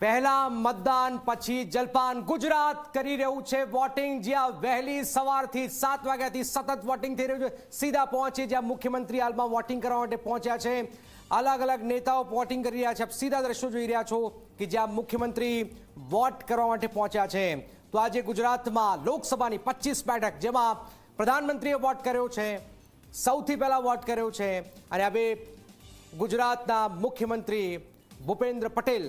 પહેલા મતદાન પછી જલપાન ગુજરાત કરી રહ્યું છે વોટિંગ, જ્યાં વહેલી સવારથી 7 વાગ્યાથી સતત વોટિંગ થઈ રહ્યું છે। સીધા પહોંચી જ્યાં મુખ્યમંત્રી હાલમાં વોટિંગ કરવા માટે પહોંચ્યા છે। અલગ અલગ નેતાઓ વોટિંગ કરી રહ્યા છે। આપ સીધા દ્રશ્યો જોઈ રહ્યા છો કે જ્યાં મુખ્યમંત્રી વોટ કરવા માટે પહોંચ્યા છે। તો આજે ગુજરાતમાં લોકસભાની 25 બેઠક, જેમાં પ્રધાનમંત્રીએ વોટ કર્યો છે, સૌથી પહેલા વોટ કર્યો છે, અને હવે ગુજરાતના મુખ્યમંત્રી ભૂપેન્દ્ર પટેલ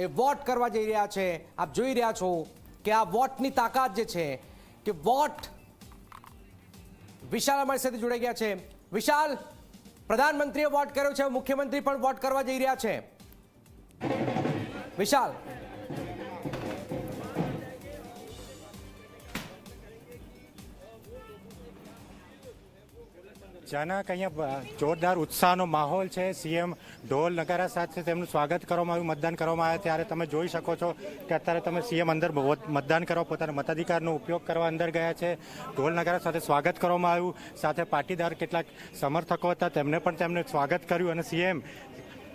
એ વોટ કરવા જઈ રહ્યા છે। આપ જોઈ રહ્યા છો કે આ વોટની તાકાત જે છે કે વોટ। વિશાલ અમારી સાથે જોડાઈ ગયા છે। વિશાલ, પ્રધાનમંત્રીએ વોટ કર્યો છે, મુખ્યમંત્રી પણ વોટ કરવા જઈ રહ્યા છે। વિશાલ, અચાનક અહીંયા જોરદાર ઉત્સાહનો માહોલ છે। સીએમ ઢોલ નગારા સાથે તેમનું સ્વાગત કરવામાં આવ્યું, મતદાન કરવામાં આવ્યા ત્યારે તમે જોઈ શકો છો કે અત્યારે તમે સીએમ અંદર મતદાન કરવા, પોતાના મતાધિકારનો ઉપયોગ કરવા અંદર ગયા છે। ઢોલ નગારા સાથે સ્વાગત કરવામાં આવ્યું, સાથે પાટીદાર કેટલાક સમર્થકો હતા તેમને પણ તેમને સ્વાગત કર્યું, અને સીએમ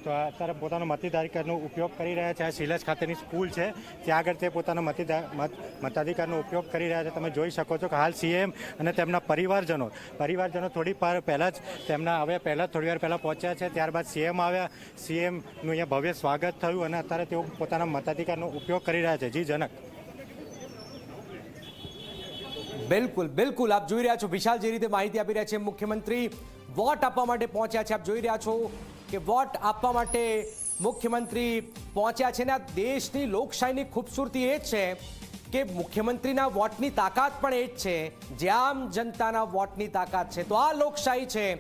તો અત્યારે પોતાનો મતાધિકારનો ઉપયોગ કરી રહ્યા છે। આ શિલાજ ખાતેની સ્કૂલ છે, ત્યાં આગળ તે પોતાનો મતાધિકારનો ઉપયોગ કરી રહ્યા છે। તમે જોઈ શકો છો કે હાલ સીએમ અને તેમના પરિવારજનો થોડી પહેલાં જ તેમના આવ્યા, થોડી વાર પહેલાં પહોંચ્યા છે, ત્યારબાદ સીએમ આવ્યા। સીએમનું અહીંયા ભવ્ય સ્વાગત થયું અને અત્યારે તેઓ પોતાના મતાધિકારનો ઉપયોગ કરી રહ્યા છે। જી જનક, બિલકુલ બિલકુલ આપ જોઈ રહ્યા છો વિશાલ જે રીતે માહિતી આપી રહ્યા છે। મુખ્યમંત્રી વોટ આપવા માટે પહોંચ્યા છે। આપ જોઈ રહ્યા છો કે વોટ આપવા માટે મુખ્યમંત્રી પહોંચ્યા છે, ને આ દેશની લોકશાહીની ખૂબસૂરતી એ જ છે કે મુખ્યમંત્રીના વોટની તાકાત પણ એ જ છે, જે આમ જનતાના વોટની તાકાત છે। તો આ લોકશાહી છે।